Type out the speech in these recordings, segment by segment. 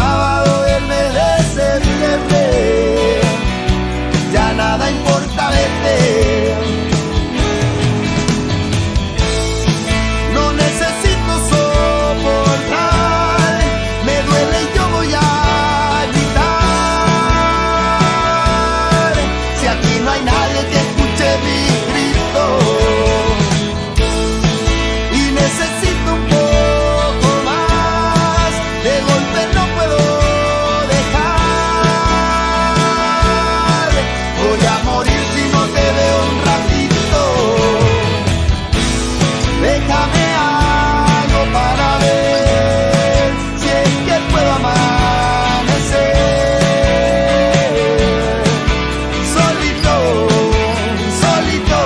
sábado del mes de septiembre, ya nada importa, vete. No necesito soportar, me duele y yo voy a gritar. Si aquí no hay nadie que escuche mi grito, y necesito un poco más, de golpe no puedo dejar. Voy a morir si no te veo un ratito. Déjame algo para ver si es que puedo amanecer. Solito, solito,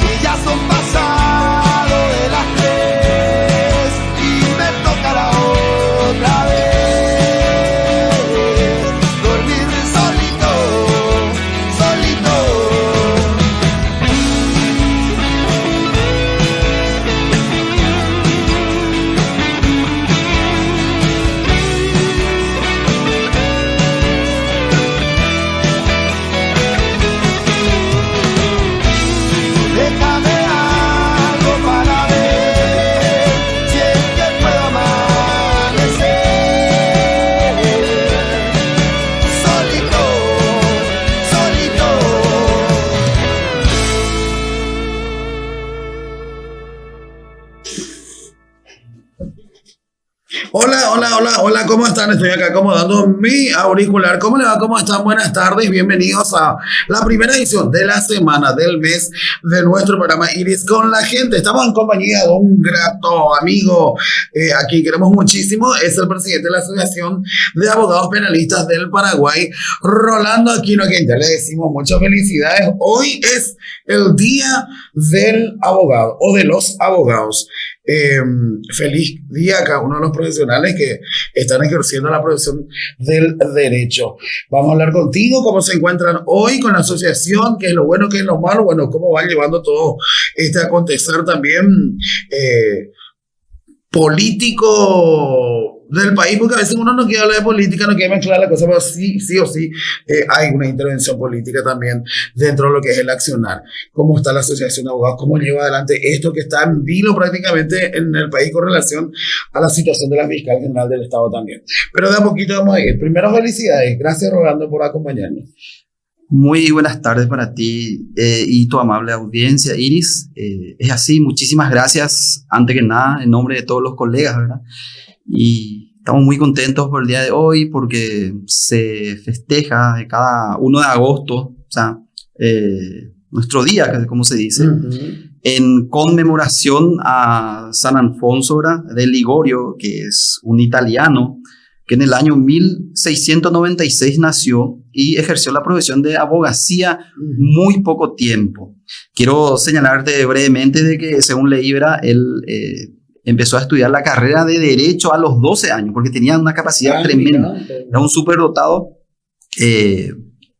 y ya son pasado de las 3 y me tocará otra vez dormir solito, solito. Déjame algo para ver si es que puedo amanecer. Solito, solito. Hola, hola, hola, hola, ¿cómo están? Estoy acá acomodando mi auricular. ¿Cómo le va? ¿Cómo están? Buenas tardes, bienvenidos a la primera edición de la semana del mes de nuestro programa Iris con la gente. Estamos en compañía de un grato amigo a quien queremos muchísimo. Es el presidente de la Asociación de Abogados Penalistas del Paraguay, Rolando Aquino, a quien ya le decimos muchas felicidades. Hoy es el Día del Abogado o de los Abogados. Feliz día a cada uno de los profesionales que están ejerciendo la profesión del derecho. Vamos a hablar contigo, cómo se encuentran hoy con la asociación, qué es lo bueno, qué es lo malo, bueno, cómo van llevando todo este acontecer también político del país, porque a veces uno no quiere hablar de política, no quiere mezclar la cosa, pero sí o sí hay una intervención política también dentro de lo que es el accionar. ¿Cómo está la Asociación de Abogados? ¿Cómo lleva adelante esto que está en vilo prácticamente en el país con relación a la situación de la Fiscal General del Estado también? Pero de a poquito vamos a ir. Primero, felicidades. Gracias, Rolando, por acompañarnos. Muy buenas tardes para ti y tu amable audiencia, Iris. Es así, muchísimas gracias, antes que nada, en nombre de todos los colegas, ¿verdad? Y estamos muy contentos por el día de hoy porque se festeja de cada 1 de agosto, o sea, nuestro día, como se dice, en conmemoración a San Alfonso, ¿verdad?, de Ligorio, que es un italiano que en el año 1696 nació y ejerció la profesión de abogacía muy poco tiempo. Quiero señalarte brevemente de que, según leí, ¿verdad?, él empezó a estudiar la carrera de Derecho a los 12 años, porque tenía una capacidad tremenda. Era un superdotado.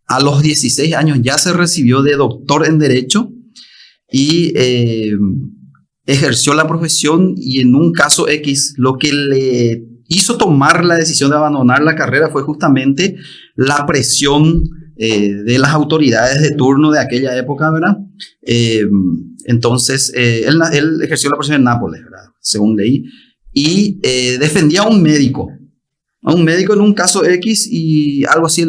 A los 16 años ya se recibió de doctor en Derecho y ejerció la profesión, y en un caso X, lo que le hizo tomar la decisión de abandonar la carrera fue justamente la presión de las autoridades de turno de aquella época, ¿verdad? Entonces, él ejerció la profesión en Nápoles, ¿verdad?, según leí, y defendía a un médico en un caso X, y algo así,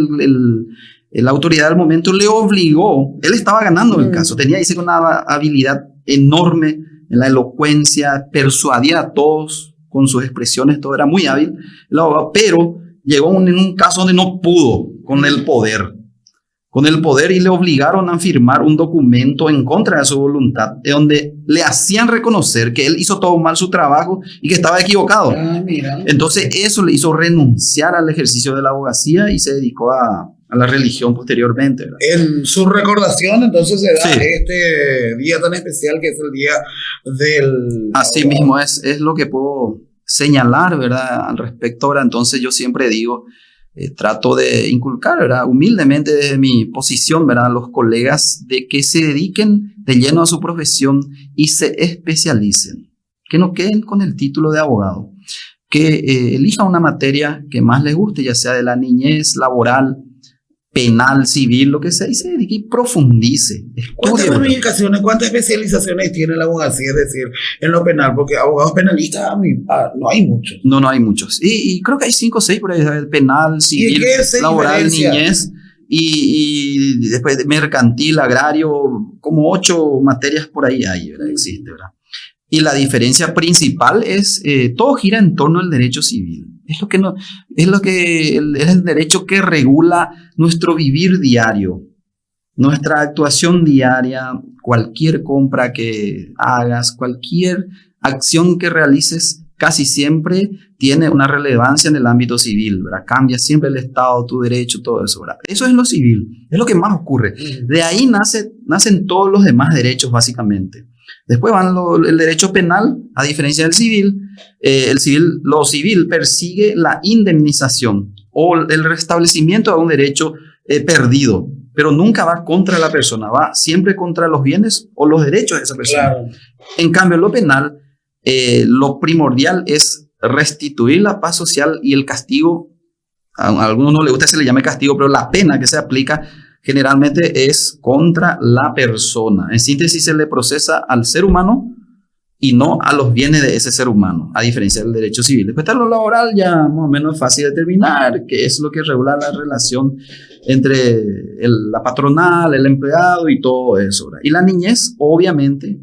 la autoridad del momento le obligó. Él estaba ganando el caso, dice, con una habilidad enorme en la elocuencia, persuadía a todos con sus expresiones, todo era muy hábil el abogado, pero llegó en un caso donde no pudo con el poder, y le obligaron a firmar un documento en contra de su voluntad, donde le hacían reconocer que él hizo todo mal su trabajo y que estaba equivocado. Entonces eso le hizo renunciar al ejercicio de la abogacía y se dedicó a la religión posteriormente, ¿verdad? En su recordación, entonces, se da este día tan especial que es el día del... Así mismo es lo que puedo señalar, ¿verdad?, al respecto, ¿verdad? Entonces yo siempre digo, trato de inculcar, ¿verdad?, humildemente desde mi posición, ¿verdad?, a los colegas, de que se dediquen de lleno a su profesión y se especialicen, que no queden con el título de abogado, que elija una materia que más les guste, ya sea de la niñez, laboral, penal, civil, lo que sea, y se dedique y profundice. ¿Cuántas Estudie, ¿verdad? ramificaciones, cuántas especializaciones tiene la abogacía? Es decir, en lo penal, porque abogados penalistas no hay muchos. No hay muchos. Y creo que hay 5 o 6 por ahí, ¿sabes? Penal, ¿Y civil, qué se laboral, diferencia? niñez, y después mercantil, agrario, como 8 materias por ahí hay, ¿verdad? Existe, ¿verdad? Y la diferencia principal es, todo gira en torno al derecho civil. Es el derecho que regula nuestro vivir diario, nuestra actuación diaria, cualquier compra que hagas, cualquier acción que realices, casi siempre tiene una relevancia en el ámbito civil, ¿verdad? Cambia siempre el Estado, tu derecho, todo eso, ¿verdad? Eso es lo civil, es lo que más ocurre. De ahí nacen todos los demás derechos, básicamente. Después van el derecho penal, a diferencia del civil. Lo civil persigue la indemnización o el restablecimiento de un derecho perdido, pero nunca va contra la persona, va siempre contra los bienes o los derechos de esa persona. Claro. En cambio, lo penal, lo primordial es restituir la paz social y el castigo. A algunos no les gusta que se le llame castigo, pero la pena que se aplica generalmente es contra la persona. En síntesis, se le procesa al ser humano y no a los bienes de ese ser humano, a diferencia del derecho civil. Después está lo laboral, ya más o menos fácil de determinar, que es lo que regula la relación entre la patronal, el empleado y todo eso, ¿verdad? Y la niñez, obviamente,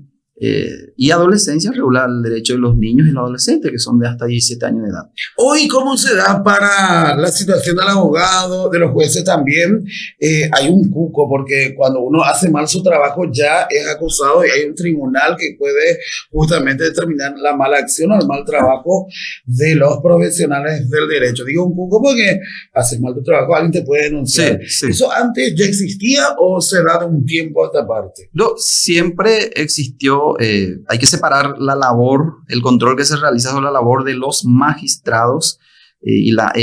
y adolescencia regula el derecho de los niños y los adolescentes, que son de hasta 17 años de edad. Hoy, ¿cómo se da para la situación del abogado, de los jueces también? Hay un cuco, porque cuando uno hace mal su trabajo ya es acusado y hay un tribunal que puede justamente determinar la mala acción o el mal trabajo de los profesionales del derecho. Digo un cuco porque haces mal tu trabajo, alguien te puede denunciar. Sí. ¿Eso antes ya existía o se da de un tiempo a esta parte? Siempre existió. Hay que separar la labor, el control que se realiza sobre la labor de los magistrados y la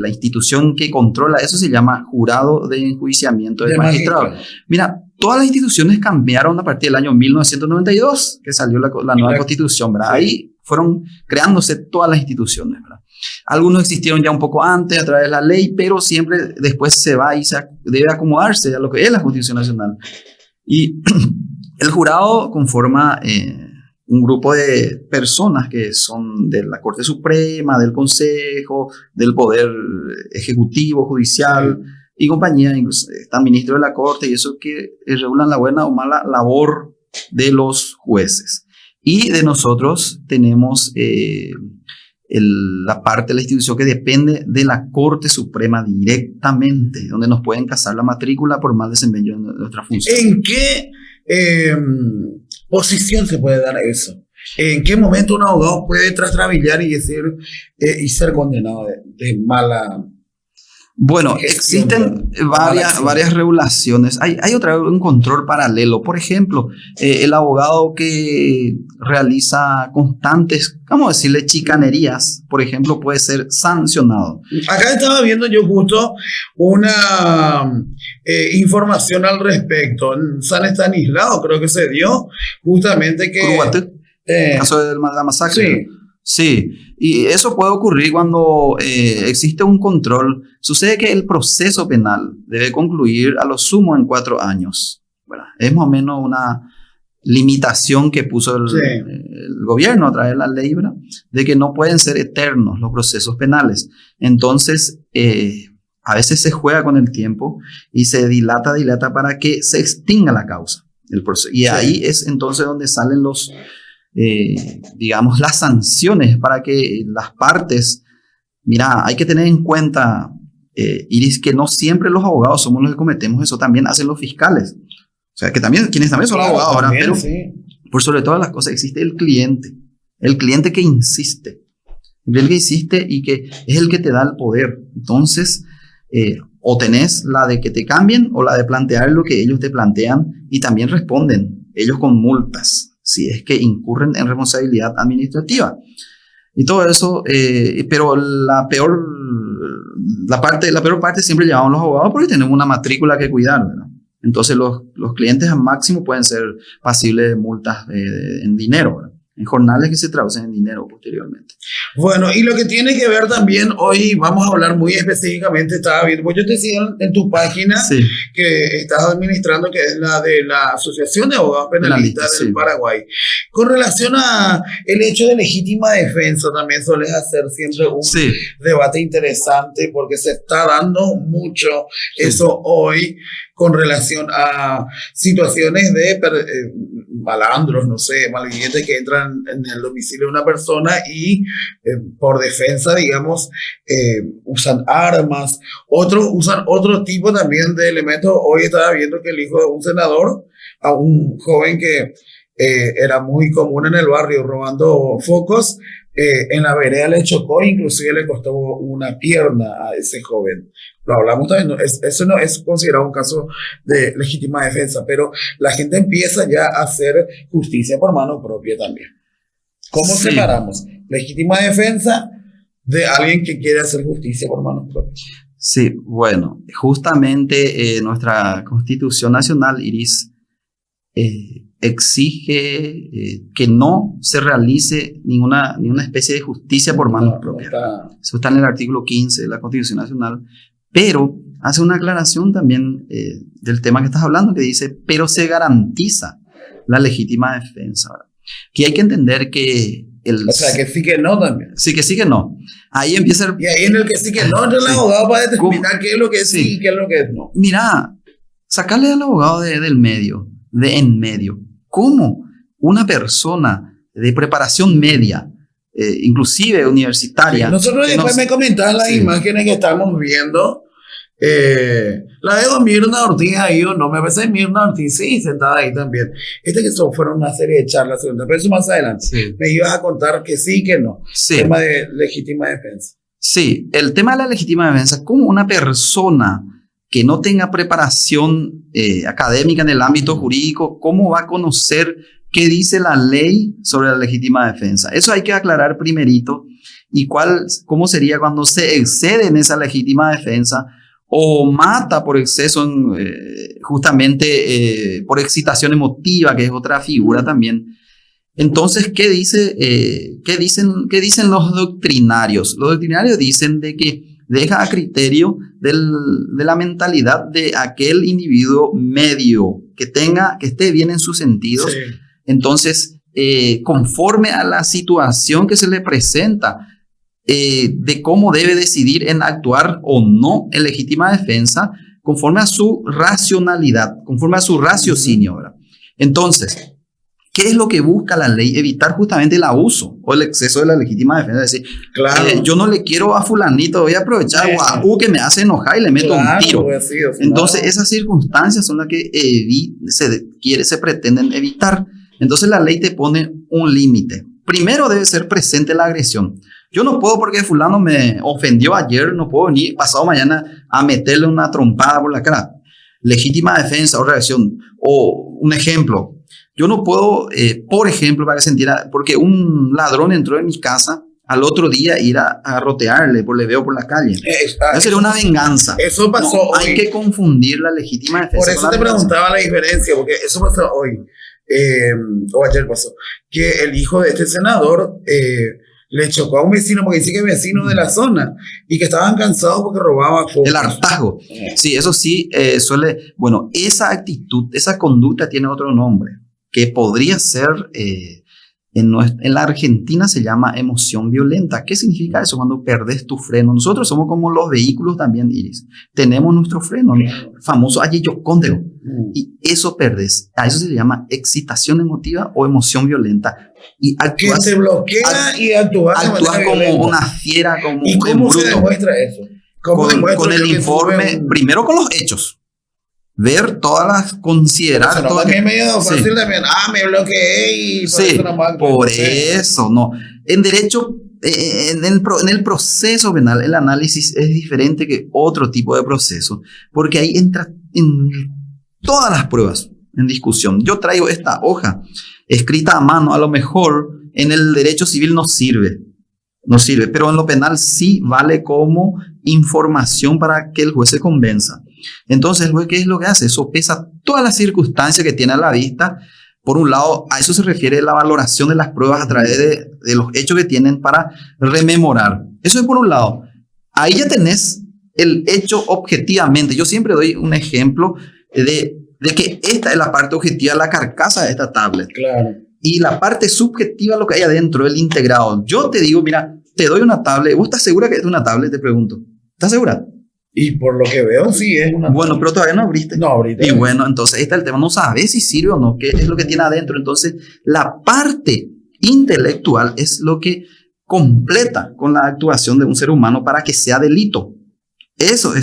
institución que controla eso se llama jurado de enjuiciamiento de magistrados. Mira, todas las instituciones cambiaron a partir del año 1992, que salió la nueva constitución, ¿verdad? Sí. Ahí fueron creándose todas las instituciones, ¿verdad? Algunos existieron ya un poco antes a través de la ley, pero siempre después se va y debe acomodarse a lo que es la Constitución Nacional. Y el jurado conforma un grupo de personas que son de la Corte Suprema, del Consejo, del Poder Ejecutivo, Judicial y compañía. Incluso están ministros de la Corte y eso que regulan la buena o mala labor de los jueces. Y de nosotros tenemos la parte de la institución que depende de la Corte Suprema directamente, donde nos pueden casar la matrícula por mal desempeño de nuestra función. ¿En qué posición se puede dar eso? ¿En qué momento un abogado puede trastrabillar y decir y ser condenado de mala? Bueno, existen varias regulaciones. Hay un control paralelo. Por ejemplo, el abogado que realiza constantes, vamos a decirle, chicanerías, por ejemplo, puede ser sancionado. Acá estaba viendo yo justo una información al respecto. En San Estanislao creo que se dio justamente que... caso de la masacre. Sí. Sí, y eso puede ocurrir cuando existe un control. Sucede que el proceso penal debe concluir a lo sumo en 4 años, ¿verdad? Es más o menos una limitación que puso el gobierno a través de la ley, ¿verdad? De que no pueden ser eternos los procesos penales. Entonces, a veces se juega con el tiempo y se dilata para que se extinga la causa. Y ahí es entonces donde salen digamos, las sanciones para que las partes, mira, hay que tener en cuenta, Iris, que no siempre los abogados somos los que cometemos eso, también hacen los fiscales, o sea, que también, quienes también son abogados ahora, pero por sobre todas las cosas existe el cliente que insiste, y que es el que te da el poder. Entonces, o tenés la de que te cambien o la de plantear lo que ellos te plantean y también responden ellos con multas si es que incurren en responsabilidad administrativa. Y todo eso, pero la peor parte siempre llevamos los abogados porque tenemos una matrícula que cuidar, ¿verdad? Entonces los clientes al máximo pueden ser pasibles de multas en dinero, ¿verdad? en jornales que se traducen en dinero posteriormente. Bueno, y lo que tiene que ver también, hoy vamos a hablar muy específicamente, estaba viendo, pues yo te sigo en tu página Sí, que estás administrando, que es la de la Asociación de Abogados Penalistas del sí. Paraguay. Con relación a el hecho de legítima defensa, también sueles hacer siempre un Sí, debate interesante porque se está dando mucho Sí. eso hoy con relación a situaciones de malandros, no sé, malvivientes que entran en el domicilio de una persona y por defensa, digamos, usan armas. Otros usan otro tipo también de elementos. Hoy estaba viendo que el hijo de un senador, a un joven que era muy común en el barrio robando focos, en la vereda le chocó, inclusive le costó una pierna a ese joven. Lo hablamos también, eso no es considerado un caso de legítima defensa, pero la gente empieza ya a hacer justicia por mano propia también. ¿Cómo Sí. separamos legítima defensa de alguien que quiere hacer justicia por mano propia? Sí, bueno, justamente nuestra Constitución Nacional, Iris, exige que no se realice ninguna especie de justicia por manos propias. Eso está en el artículo 15 de la Constitución Nacional, pero hace una aclaración también del tema que estás hablando, que dice, pero se garantiza la legítima defensa. Que hay que entender que O sea, que sí que no también. Sí, que sí, que no. Ahí empieza el... Y ahí en el que sí que no, entra el Sí. abogado para determinar qué es lo que sí Sí. y qué es lo que no. Mira, sacarle al abogado del medio, de en medio. ¿Cómo una persona de preparación media, inclusive universitaria... Nosotros que después no- me comentaban las Sí. imágenes que estamos viendo. La de Mirna Ortiz ahí o no, me parece Mirna Ortiz, sí, sentada ahí también. Que fueron una serie de charlas, pero eso más adelante. Sí. Me ibas a contar que sí, que no. Sí. Tema de legítima defensa. Sí, el tema de la legítima defensa, como una persona que no tenga preparación académica en el ámbito jurídico, ¿cómo va a conocer qué dice la ley sobre la legítima defensa? Eso hay que aclarar primerito. ¿Y cómo sería cuando se excede en esa legítima defensa o mata por exceso, justamente por excitación emotiva, que es otra figura también? Entonces, ¿qué dicen los doctrinarios? Los doctrinarios dicen de que deja a criterio de la mentalidad de aquel individuo medio que esté bien en sus sentidos. Sí. Entonces, conforme a la situación que se le presenta, de cómo debe decidir en actuar o no en legítima defensa, conforme a su racionalidad, conforme a su raciocinio, ¿verdad? Entonces, ¿qué es lo que busca la ley? Evitar justamente el abuso o el exceso de la legítima defensa. Es decir, Claro. yo no le quiero a fulanito, voy a aprovechar que me hace enojar y le meto un tiro. Pues sí, o sea, Entonces, no. esas circunstancias son las que se pretenden evitar. Entonces, la ley te pone un límite. Primero debe ser presente la agresión. Yo no puedo porque fulano me ofendió ayer, no puedo venir pasado mañana a meterle una trompada por la cara. Legítima defensa o reacción. O un ejemplo. Yo no puedo, por ejemplo, para que se entienda, porque un ladrón entró en mi casa, al otro día ir a rotearle, le veo por la calle. Eso sería una venganza. Eso pasó No, hoy. hay que confundir la legítima defensa. Por eso con te la venganza. preguntaba la diferencia, porque eso pasó hoy, o ayer pasó, que el hijo de este senador le chocó a un vecino, porque dice que es vecino de la zona, y que estaban cansados porque robaba focos. El hartazgo. Sí, eso sí suele... Bueno, esa actitud, esa conducta tiene otro nombre, que podría ser... En la Argentina se llama emoción violenta. ¿Qué significa eso? Cuando perdes tu freno. Nosotros somos como los vehículos también, Iris. Tenemos nuestro freno, famoso ayllocóndego. Y eso perdes. A eso se le llama excitación emotiva o emoción violenta. Y Que te bloquea y actúas como una fiera, como ¿Y un cómo bruto. se demuestra eso? ¿Cómo demuestra Con el yo que informe, tuve un- primero con los hechos. Ver todas las, considerar Eso no, todas. también medio fácil Sí. también. Me bloqueé y por Sí, eso no más. por eso, no. En derecho, en el proceso penal, el análisis es diferente que otro tipo de proceso, porque ahí entra en todas las pruebas en discusión. Yo traigo esta hoja escrita a mano, a lo mejor en el derecho civil no sirve, pero en lo penal sí vale como información para que el juez se convenza. Entonces, el juez, ¿qué es lo que hace? Sopesa todas las circunstancias que tiene a la vista Por un lado, a eso se refiere la valoración de las pruebas a través de los hechos que tienen para rememorar. Eso es por un lado. Ahí ya tenés el hecho objetivamente. Yo siempre doy un ejemplo de que esta es la parte objetiva, la carcasa de esta tablet. Claro. Y la parte subjetiva, lo que hay adentro, el integrado. Yo te digo, mira, te doy una tablet. ¿Vos estás segura que es una tablet? Te pregunto. ¿Estás segura? Y por lo que veo, sí es una... Bueno, pero todavía no abriste. No, ahorita. Y bueno, entonces ahí está el tema. No sabes si sirve o no, qué es lo que tiene adentro. Entonces, la parte intelectual es lo que completa con la actuación de un ser humano para que sea delito.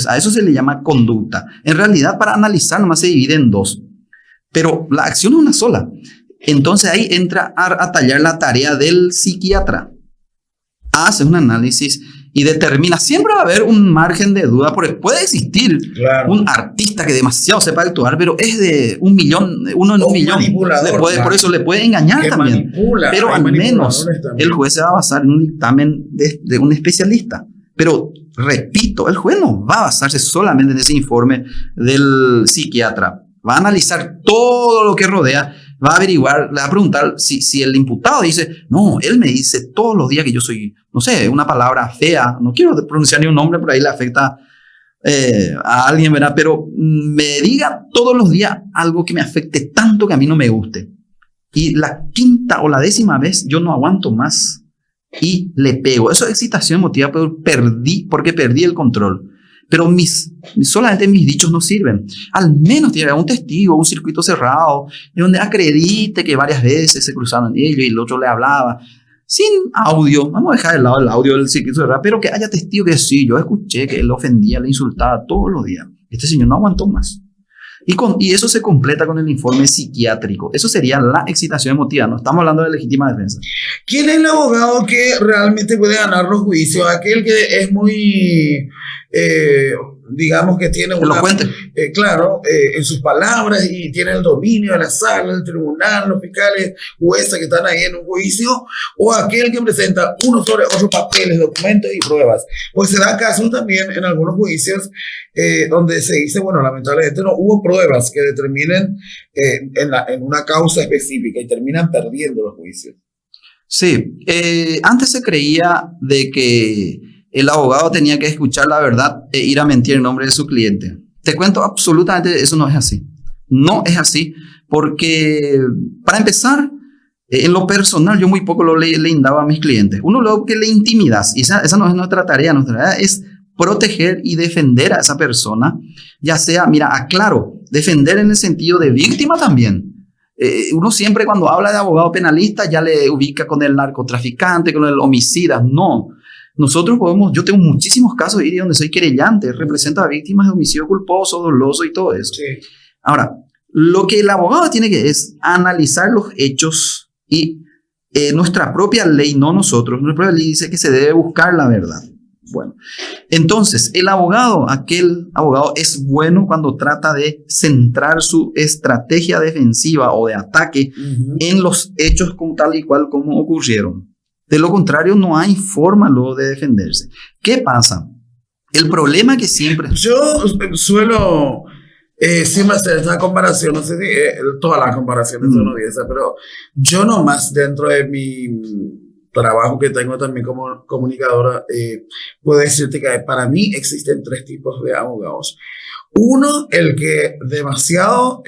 A eso se le llama conducta. En realidad, para analizar, nomás se divide en dos. Pero la acción es una sola. Entonces ahí entra a tallar la tarea del psiquiatra. Hace un análisis y determina, siempre va a haber un margen de duda, porque puede existir un artista que demasiado sepa actuar, pero es de 1 millón, uno en 1 millón. Por eso le puede engañar también. Pero al menos el juez se va a basar en un dictamen de un especialista. Pero repito, el juez no va a basarse solamente en ese informe del psiquiatra. Va a analizar todo lo que rodea, va a averiguar, le va a preguntar si el imputado dice, no, él me dice todos los días que yo soy, no sé, una palabra fea, no quiero pronunciar ni un nombre, por ahí le afecta a alguien, ¿verdad? Pero me diga todos los días algo que me afecte tanto que a mí no me guste. Y la 5ª o la 10ª vez yo no aguanto más y le pego. Eso es excitación emotiva, pero porque perdí el control. Pero solamente mis dichos no sirven. Al menos tiene que haber un testigo, un circuito cerrado, de donde acredite que varias veces se cruzaron ellos y el otro le hablaba. Sin audio, vamos a dejar de lado el audio del circuito cerrado, pero que haya testigo que sí, yo escuché que él ofendía, le insultaba todos los días. Este señor no aguantó más. Y eso se completa con el informe psiquiátrico. Eso sería la excitación emotiva. No estamos hablando de legítima defensa. ¿Quién es el abogado que realmente puede ganar los juicios? Aquel que es muy, digamos que tiene una... claro, en sus palabras y tiene el dominio de la sala, el tribunal, los fiscales, jueces que están ahí en un juicio, o aquel que presenta uno sobre otro papeles, documentos y pruebas. Pues se da caso también en algunos juicios donde se dice, bueno, lamentablemente no hubo pruebas que determinen en una causa específica y terminan perdiendo los juicios. Sí, antes se creía de que el abogado tenía que escuchar la verdad e ir a mentir en nombre de su cliente. Te cuento, absolutamente eso no es así. No es así porque, para empezar, en lo personal, yo muy poco le indaba a mis clientes. Uno, luego que le intimidas, y esa no es nuestra tarea es proteger y defender a esa persona, ya sea, mira, aclaro, defender en el sentido de víctima también. Uno siempre cuando habla de abogado penalista ya le ubica con el narcotraficante, con el homicida. No, nosotros yo tengo muchísimos casos de donde soy querellante, represento a víctimas de homicidio culposo, doloso y todo eso. Sí. Ahora, lo que el abogado tiene que es analizar los hechos y nuestra propia ley, no nosotros, nuestra propia ley dice que se debe buscar la verdad. Bueno, entonces aquel abogado es bueno cuando trata de centrar su estrategia defensiva o de ataque en los hechos tal y cual como ocurrieron. De lo contrario, no hay forma luego de defenderse. ¿Qué pasa? El problema que siempre... Yo suelo siempre hacer esta comparación, no sé si todas las comparaciones son odiosas, pero yo nomás dentro de mi trabajo que tengo también como comunicadora, puedo decirte que para mí existen 3 tipos de abogados. Uno, el que demasiado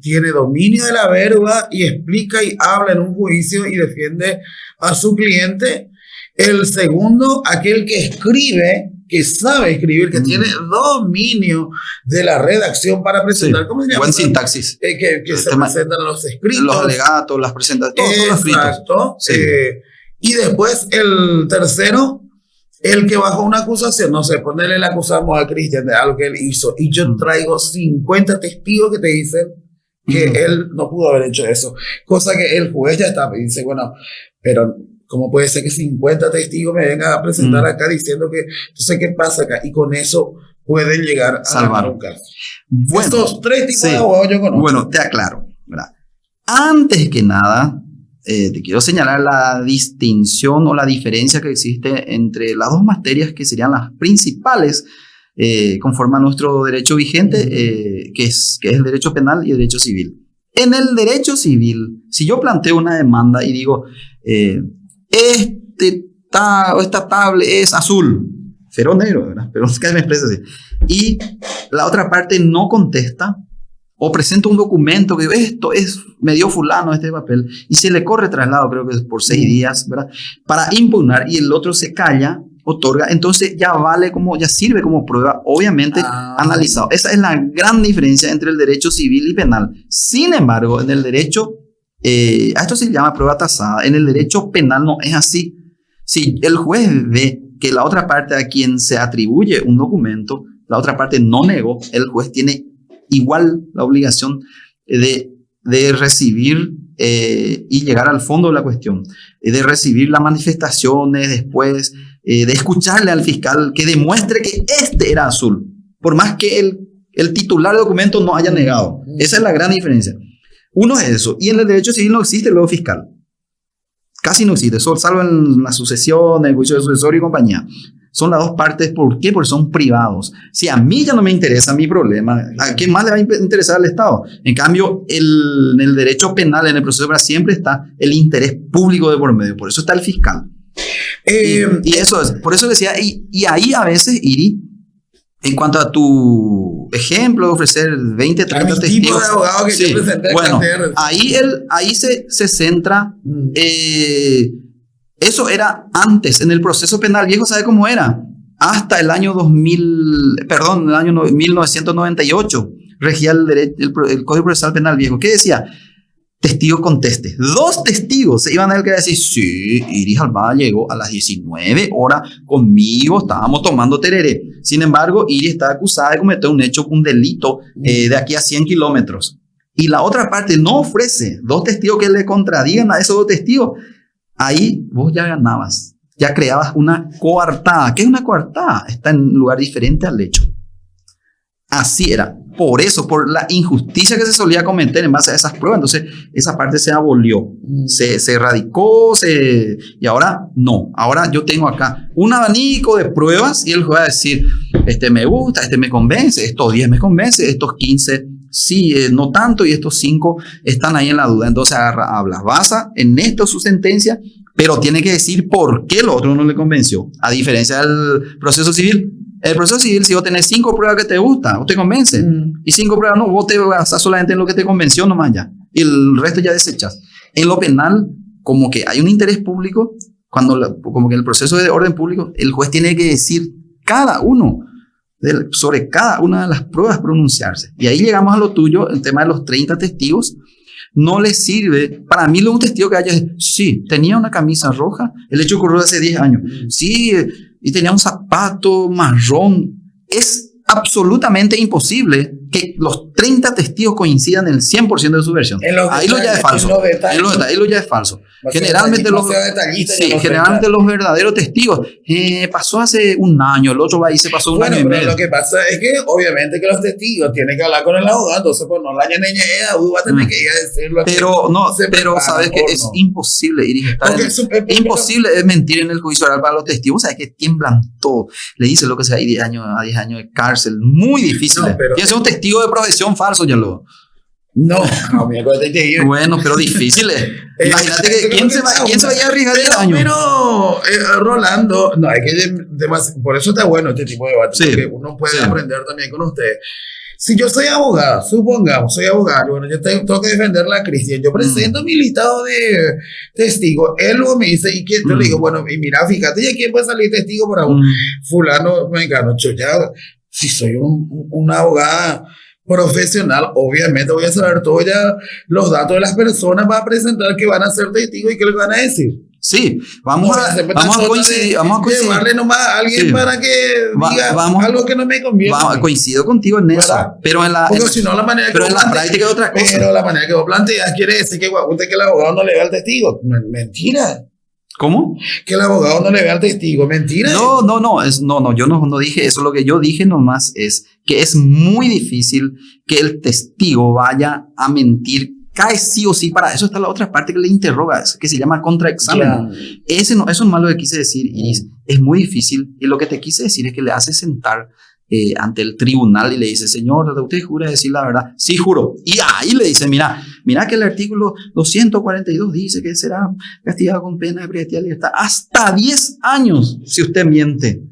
tiene dominio de la verba y explica y habla en un juicio y defiende a su cliente. El segundo, aquel que escribe, que sabe escribir, que tiene dominio de la redacción para presentar. Sí, ¿Cómo se llama? Buen sintaxis. Que se presentan los escritos. Los alegatos, las presentaciones, todos los escritos. Exacto. Sí. Y después el tercero, el que bajo una acusación, no sé, ponerle la acusamos a Cristian de algo que él hizo, y yo traigo 50 testigos que te dicen que él no pudo haber hecho eso, cosa que el juez ya está, y dice, bueno, pero ¿cómo puede ser que 50 testigos me vengan a presentar acá diciendo que, entonces, ¿qué pasa acá? Y con eso pueden llegar a salvar un caso. Bueno, estos 3 tipos de abogados yo conozco. Bueno, te aclaro, ¿verdad? Antes que nada, te quiero señalar la distinción o la diferencia que existe entre las 2 materias que serían las principales conforme a nuestro derecho vigente, que es el derecho penal y el derecho civil. En el derecho civil, si yo planteo una demanda y digo, esta tabla es azul, pero negro, ¿verdad? Pero es que me expresa así. Y la otra parte no contesta, o presenta un documento que me dio fulano este papel, y se le corre traslado, creo que es por 6 días, ¿verdad? Para impugnar, y el otro se calla, otorga, entonces ya sirve como prueba, obviamente analizado. Esa es la gran diferencia entre el derecho civil y penal. Sin embargo, en el derecho, a esto se llama prueba tasada, en el derecho penal no es así. Si el juez ve que la otra parte a quien se atribuye un documento, la otra parte no negó, el juez tiene igual la obligación de recibir y llegar al fondo de la cuestión, de recibir las manifestaciones después, de escucharle al fiscal que demuestre que este era azul, por más que el titular del documento no haya negado. Esa es la gran diferencia. Uno es eso, y en el derecho civil no existe el luego fiscal. Casi no existe, salvo en la sucesión, el juicio de sucesorio y compañía. Son las dos partes. ¿Por qué? Porque son privados. Si a mí ya no me interesa mi problema, ¿a quién más le va a interesar al Estado? En cambio, en el derecho penal, en el proceso penal, siempre está el interés público de por medio. Por eso está el fiscal. Y eso es, por eso decía, y ahí a veces, Iri, en cuanto a tu ejemplo de ofrecer 20, 30 testigos. Tipo de abogado que sí, yo presenté. Bueno, ahí se centra. Eso era antes, en el proceso penal viejo, ¿sabe cómo era? Hasta el año 1998 regía el Código Procesal Penal viejo. ¿Qué decía? Testigo conteste. 2 testigos se iban a decir, sí, Iris Almada llegó a las 19 horas conmigo, estábamos tomando tereré. Sin embargo, Iris está acusada de cometer un delito de aquí a 100 kilómetros. Y la otra parte no ofrece 2 testigos que le contradigan a esos 2 testigos. Ahí vos ya ganabas, ya creabas una coartada. ¿Qué es una coartada? Está en un lugar diferente al hecho. Así era. Por eso, por la injusticia que se solía cometer en base a esas pruebas, entonces esa parte se abolió, se erradicó, y ahora no. Ahora yo tengo acá un abanico de pruebas y el juez va a decir, este me gusta, este me convence, estos 10 me convence, estos 15 sí, no tanto, y estos 5 están ahí en la duda. Entonces habla, basa en esto su sentencia, pero tiene que decir por qué lo otro no le convenció. A diferencia del proceso civil. El proceso civil, si vos tenés 5 pruebas que te gustan o te convence, y 5 pruebas no, vos te basás solamente en lo que te convenció nomás ya, y el resto ya desechas. En lo penal, como que hay un interés público, como que el proceso de orden público, el juez tiene que decir sobre cada una de las pruebas pronunciarse. Y ahí llegamos a lo tuyo, el tema de los 30 testigos. No le sirve, para mí un testigo que haya, sí, tenía una camisa roja, el hecho ocurrió hace 10 años, sí, y tenía un zapato marrón. Es absolutamente imposible que los 30 testigos coincidan en el 100% de su versión. Ahí lo ya es falso. Ahí lo ya es falso. Generalmente los verdaderos testigos, pasó hace un año, el otro va y se pasó un año y medio. Lo que pasa es que obviamente que los testigos tienen que hablar con el abogado, entonces pues no la va a tener que ir a decirlo. Pero sabes que es imposible, Iris, imposible es mentir en el juicio oral para los testigos. Sabes que tiemblan todo. Le dice lo que sea, 10 años de cárcel, muy difícil. Y es un testigo de profesión falso, ya lo. Bueno, pero difícil. Imagínate que ¿quién se va a arriesgar 10 años? Pero Rolando, no, es que por eso está bueno este tipo de debate, porque uno puede aprender también con ustedes. Si yo soy abogado, supongamos, soy abogado, bueno, yo tengo que defender a Cristian, yo presento mi listado de testigos, él luego me dice, y yo le digo, bueno, y mira, fíjate, ¿ya quién puede salir testigo para un fulano mexicano? Yo ya, si soy una abogada profesional, obviamente voy a saber todos ya los datos de las personas para presentar que van a ser testigos y qué les van a decir. Sí, vamos a coincidir. Llevarle nomás a alguien para que diga algo que no me conviene. Coincido contigo en eso. Pero porque si no, la manera que la práctica es otra cosa. Pero la manera que vos planteas quiere decir que el abogado no le vea al testigo. Mentira. ¿Cómo? Que el abogado no le vea al testigo. Mentira. No, yo no dije eso. Lo que yo dije nomás es que es muy difícil que el testigo vaya a mentir. Cae sí o sí, para eso está la otra parte que le interroga, que se llama contraexamen. Claro. Eso no es lo que quise decir, Iris. Es muy difícil, y lo que te quise decir es que le hace sentar ante el tribunal y le dice, señor, ¿usted jura decir la verdad? Sí, juro. Y ahí le dice, mira que el artículo 242 dice que será castigado con pena de privacidad de libertad hasta 10 años si usted miente.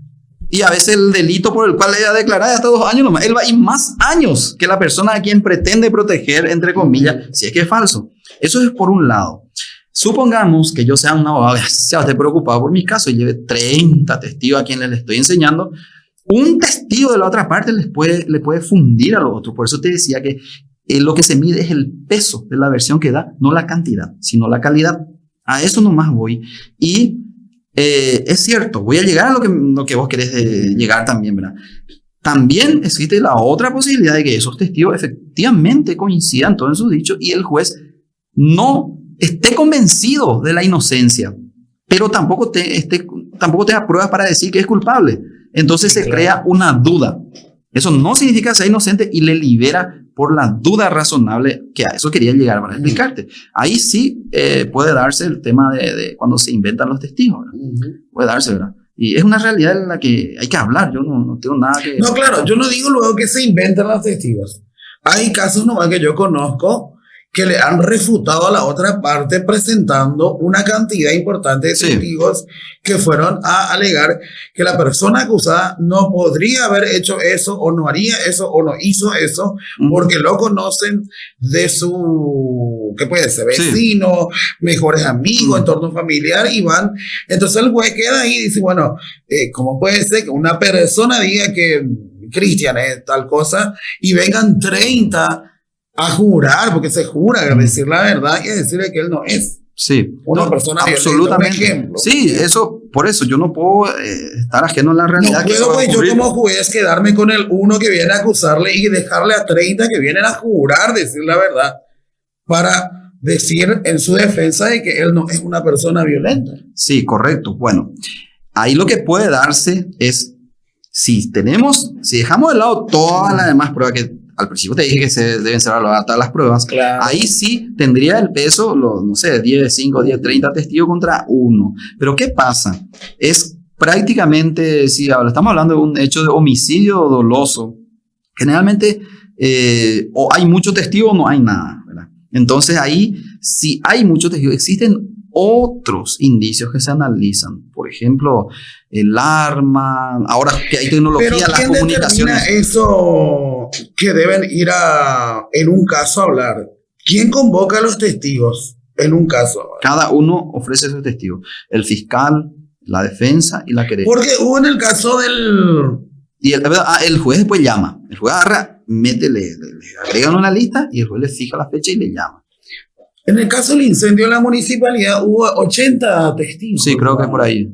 Y a veces el delito por el cual ella declara hasta 2 años nomás. Él va a ir más años que la persona a quien pretende proteger, entre comillas, si es que es falso. Eso es por un lado. Supongamos que yo sea un abogado, ya esté preocupado por mi caso y lleve 30 testigos a quienes le estoy enseñando. Un testigo de la otra parte le puede fundir a los otros. Por eso te decía que lo que se mide es el peso de la versión que da, no la cantidad, sino la calidad. A eso nomás voy. Y es cierto, voy a llegar a lo que vos querés llegar también, ¿verdad? También existe la otra posibilidad de que esos testigos efectivamente coincidan todos en sus dichos y el juez no esté convencido de la inocencia, pero tampoco tenga pruebas para decir que es culpable. Entonces se crea una duda. Eso no significa que sea inocente y le libera por la duda razonable, que a eso quería llegar para explicarte. Ahí sí puede darse el tema de cuando se inventan los testigos, ¿verdad? Puede darse, ¿verdad? Y es una realidad en la que hay que hablar. Yo no tengo nada que... No, claro, yo no digo luego que se inventan los testigos. Hay casos nomás que yo conozco que le han refutado a la otra parte presentando una cantidad importante de testigos que fueron a alegar que la persona acusada no podría haber hecho eso o no haría eso o no hizo eso porque lo conocen de su, ¿qué puede ser? Vecino, mejores amigos, entorno familiar y van. Entonces el juez queda ahí y dice, bueno, ¿cómo puede ser que una persona diga que Cristian es tal cosa y vengan 30 a jurar, porque se jura a decir la verdad y a decirle que él no es una persona absolutamente violenta, sí, eso, por eso yo no puedo estar ajeno a la realidad. No puedo, pues, yo como juez quedarme con el uno que viene a acusarle y dejarle a 30 que vienen a jurar decir la verdad para decir en su defensa de que él no es una persona violenta. Sí, correcto. Bueno, ahí lo que puede darse es si dejamos de lado todas las demás pruebas que al principio te dije que se deben ser evaluadas las pruebas, claro. Ahí sí tendría el peso, no sé, 10, 5, 10, 30 testigos contra uno. Pero ¿qué pasa? Es prácticamente, si estamos hablando de un hecho de homicidio doloso, generalmente o hay muchos testigos o no hay nada, ¿verdad? Entonces ahí, si hay muchos testigos, existen otros indicios que se analizan. Por ejemplo, el arma, ahora que hay tecnología, las comunicaciones. ¿Quién determina eso que deben ir en un caso a hablar? ¿Quién convoca a los testigos en un caso? Cada uno ofrece sus testigos. El fiscal, la defensa y la querella. Porque hubo en el caso del... Y el juez después llama. El juez agarra, le agregan una lista y el juez le fija la fecha y le llama. En el caso del incendio en la municipalidad hubo 80 testigos. Sí, creo que por ahí.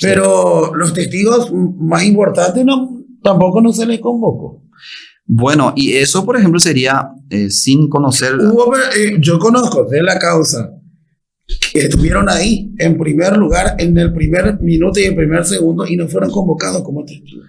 Pero los testigos más importantes tampoco no se les convocó. Bueno, y eso, por ejemplo, sería sin conocer... Yo conozco de la causa que estuvieron ahí en primer lugar, en el primer minuto y el primer segundo, y no fueron convocados como testigos.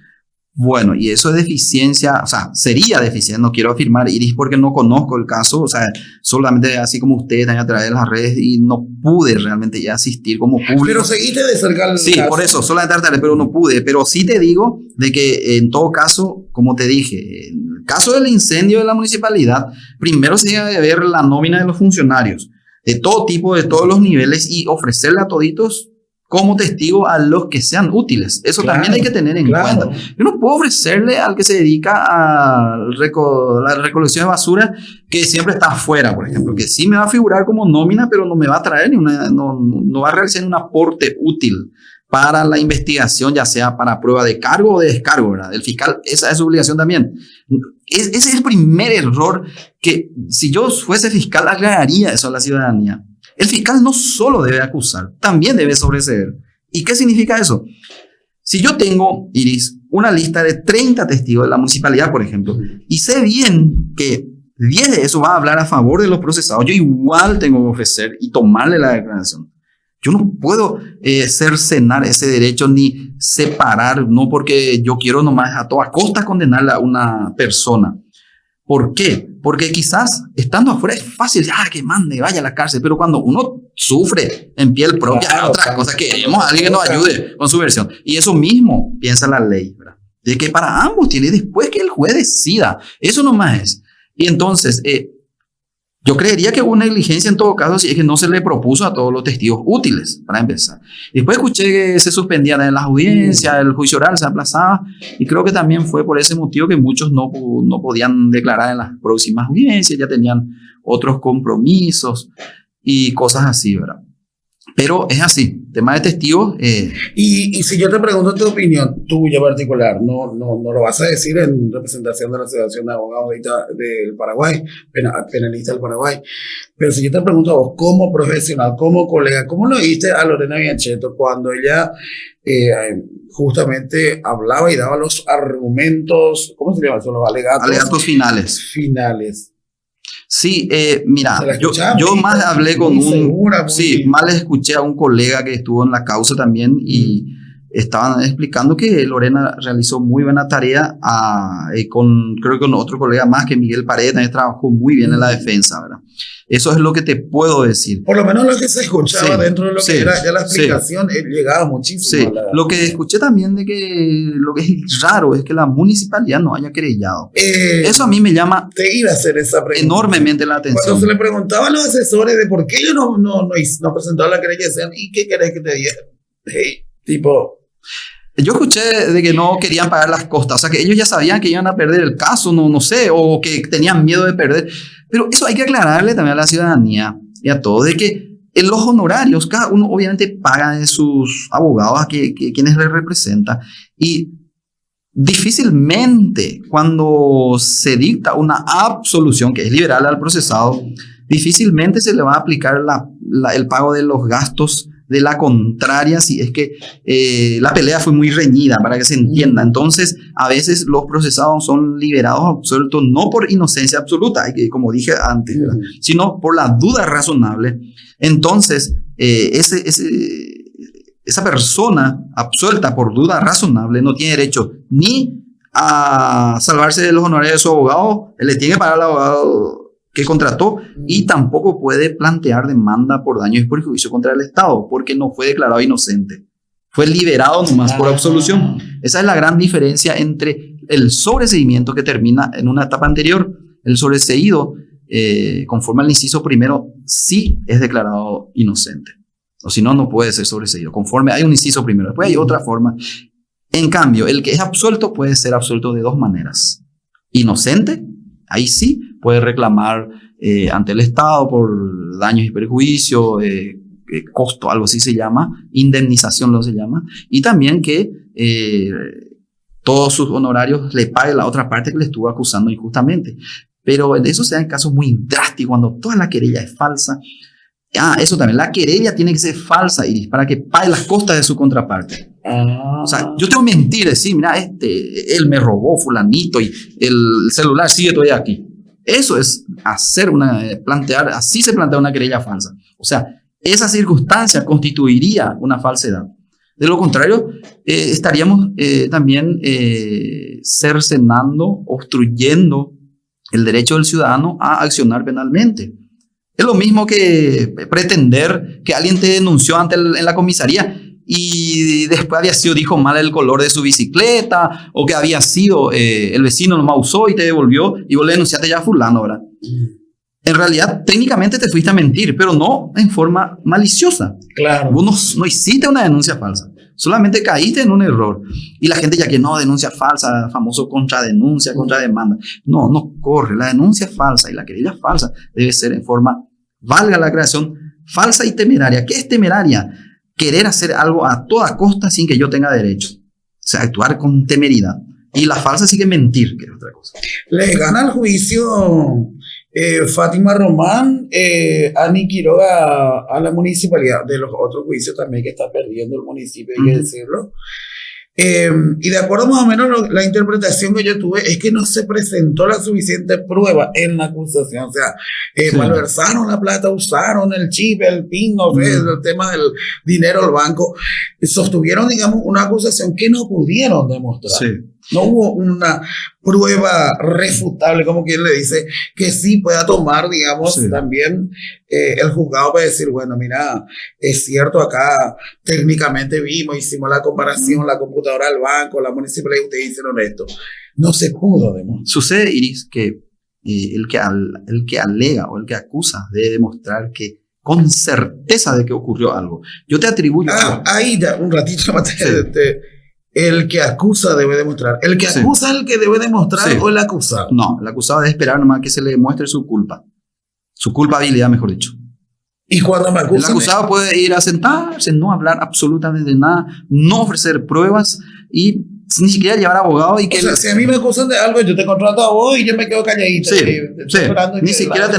Bueno, y eso es deficiencia, o sea, sería deficiencia, no quiero afirmar, Iris, porque no conozco el caso, o sea, solamente así como ustedes están a través de las redes y no pude realmente ya asistir como público. Pero seguiste de cerca el Sí, caso. Por eso, solamente trataré, pero no pude, pero sí te digo de que en todo caso, como te dije, en el caso del incendio de la municipalidad, primero se debe ver la nómina de los funcionarios, de todo tipo, de todos los niveles y ofrecerle a toditos como testigo a los que sean útiles. Eso también hay que tener en cuenta. Yo no puedo ofrecerle al que se dedica a la recolección de basura que siempre está afuera, por ejemplo, que sí me va a figurar como nómina, pero no me va a traer no va a realizar un aporte útil para la investigación, ya sea para prueba de cargo o de descargo, ¿verdad? El fiscal, esa es su obligación también. Ese es el primer error que, si yo fuese fiscal, aclararía eso a la ciudadanía. El fiscal no solo debe acusar, también debe sobreseer. ¿Y qué significa eso? Si yo tengo, Iris, una lista de 30 testigos de la municipalidad, por ejemplo, y sé bien que 10 de esos van a hablar a favor de los procesados, yo igual tengo que ofrecer y tomarle la declaración. Yo no puedo cercenar ese derecho ni separar, no porque yo quiero nomás a toda costa condenar a una persona. ¿Por qué? Porque quizás estando afuera es fácil, que mande, vaya a la cárcel, pero cuando uno sufre en piel propia, hay otras cosas, queremos a alguien que nos ayude con su versión. Y eso mismo piensa la ley, ¿verdad? de que para ambos tiene, después que el juez decida, eso nomás es. Y entonces, yo creería que hubo una negligencia en todo caso si es que no se le propuso a todos los testigos útiles, para empezar. Después escuché que se suspendían en las audiencias, el juicio oral se aplazaba, y creo que también fue por ese motivo que muchos no podían declarar en las próximas audiencias, ya tenían otros compromisos y cosas así, ¿verdad? Pero es así, tema de testigos. Y si yo te pregunto tu opinión tuya particular, no lo vas a decir en representación de la Asociación de Abogados del Paraguay, penalista del Paraguay, pero si yo te pregunto a vos, como profesional, como colega, ¿cómo lo viste a Lorena Bianchetto cuando ella justamente hablaba y daba los argumentos, ¿cómo se llama eso? Los alegatos finales. Sí, mira, yo más hablé con más les escuché a un colega que estuvo en la causa también y estaban explicando que Lorena realizó muy buena tarea creo que con otro colega más, que Miguel Paredes, también trabajó muy bien en la defensa, ¿verdad? Eso es lo que te puedo decir. Por lo menos lo que se escuchaba dentro de lo que era ya la explicación, llegaba muchísimo. Sí, lo que escuché también de que lo que es raro es que la municipalidad no haya querellado. Eso a mí me llama te iba a hacer esa pregunta enormemente la atención. Cuando se le preguntaba a los asesores de por qué ellos no presentaron la querella, decían, ¿y qué querés que te diga? Hey, tipo... Yo escuché de que no querían pagar las costas, o sea que ellos ya sabían que iban a perder el caso, no sé, o que tenían miedo de perder. Pero eso hay que aclararle también a la ciudadanía y a todos, de que en los honorarios, cada uno obviamente paga de sus abogados a quienes les representa, y difícilmente cuando se dicta una absolución que es liberal al procesado, difícilmente se le va a aplicar el pago de los gastos de la contraria si es que la pelea fue muy reñida, para que se entienda. Entonces, a veces los procesados son liberados absueltos no por inocencia absoluta, como dije antes, ¿verdad? Sino por la duda razonable. Entonces, esa persona absuelta por duda razonable no tiene derecho ni a salvarse de los honorarios de su abogado, le tiene que pagar al abogado que contrató, y tampoco puede plantear demanda por daños y perjuicio contra el Estado, porque no fue declarado inocente. Fue liberado nomás por absolución. Esa es la gran diferencia entre el sobreseimiento que termina en una etapa anterior. El sobreseído, conforme al inciso primero, sí es declarado inocente. O si no, no puede ser sobreseído. Conforme hay un inciso primero. Después hay otra forma. En cambio, el que es absuelto puede ser absuelto de dos maneras. Inocente, ahí sí puede reclamar ante el Estado por daños y perjuicios, costo, algo así se llama, indemnización lo se llama, y también que todos sus honorarios le pague la otra parte que le estuvo acusando injustamente. Pero eso se da en casos muy drásticos, cuando toda la querella es falsa. Eso también, la querella tiene que ser falsa, Iris, para que pague las costas de su contraparte. O sea, yo tengo que mentir, decir, mira, él me robó fulanito y el celular sigue todavía aquí. Eso es así se plantea una querella falsa. O sea, esa circunstancia constituiría una falsedad. De lo contrario, estaríamos también cercenando, obstruyendo el derecho del ciudadano a accionar penalmente. Es lo mismo que pretender que alguien te denunció en la comisaría y después dijo mal el color de su bicicleta, o que había sido el vecino nomás usó y te devolvió y vos le denunciaste ya a fulano, ¿verdad? En realidad, técnicamente te fuiste a mentir, pero no en forma maliciosa. Claro. Vos no hiciste una denuncia falsa, solamente caíste en un error. Y la gente ya que no, denuncia falsa, famoso contradenuncia, contrademanda. No corre. La denuncia falsa y la querella falsa debe ser en forma, valga la creación, falsa y temeraria. ¿Qué es temeraria? Querer hacer algo a toda costa sin que yo tenga derecho. O sea, actuar con temeridad. Y la falsa sí que mentir, que es otra cosa. Le gana el juicio Fátima Román, Ani Quiroga a la municipalidad, de los otros juicios también que está perdiendo el municipio, hay que decirlo. Y de acuerdo más o menos la interpretación que yo tuve es que no se presentó la suficiente prueba en la acusación. O sea, malversaron la plata, usaron el chip, el PIN, el tema del dinero al banco, sostuvieron, digamos, una acusación que no pudieron demostrar. No hubo una prueba refutable, como quien le dice, que sí pueda tomar, digamos, Sí. también el juzgado para decir, bueno, mira, es cierto, acá técnicamente vimos, hicimos la comparación, la computadora del banco, la municipalidad, y ustedes hicieron esto. No se pudo demostrar. Sucede, Iris, que el que alega o el que acusa debe demostrar que con certeza de que ocurrió algo. Yo te atribuyo algo. Ahí ya, un ratito más. Sí. El que acusa debe demostrar. El que Sí. acusa es el que debe demostrar Sí. o el acusado. No, el acusado debe esperar nomás que se le demuestre su culpa. Su culpabilidad, mejor dicho. Y cuando me El acusan, acusado puede ir a sentarse, no hablar absolutamente nada, no ofrecer pruebas y ni siquiera llevar abogado y que... o sea, si a mí me acusan de algo, yo te contrato a vos y yo me quedo calladito. Sí, Estoy sí. esperando Ni que siquiera la-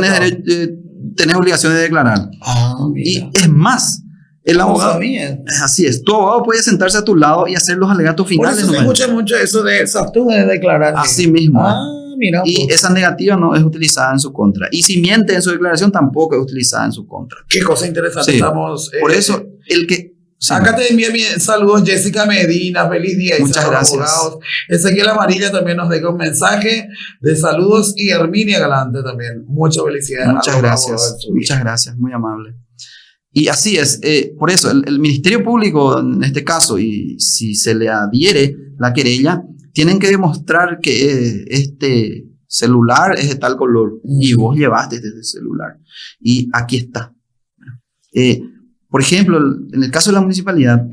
tenés obligación de declarar. Ah, Y mira. es más, el No abogado... sabía. Así es, tu abogado puede sentarse a tu lado y hacer los alegatos Por finales. eso se nomás. escucha mucho eso de se abstuve de declarar. Así mismo. Ah, mira. Y pues, esa negativa no es utilizada en su contra. Y si miente en su declaración, tampoco es utilizada en su contra. qué cosa interesante Sí. estamos. Por eso, el que... sí. Acá te envía saludos Jessica Medina, feliz día. Dice Muchas a los gracias. abogados. Ezequiel Amarilla también nos deja un mensaje de saludos y Herminia Galante también. Muchas felicidades. a Muchas los gracias, abogados en su día. muchas gracias, muy amable. Y así es, por eso el Ministerio Público en este caso, y si se le adhiere la querella, tienen que demostrar que este celular es de tal color y vos llevaste este celular. Y aquí está. Por ejemplo, en el caso de la municipalidad,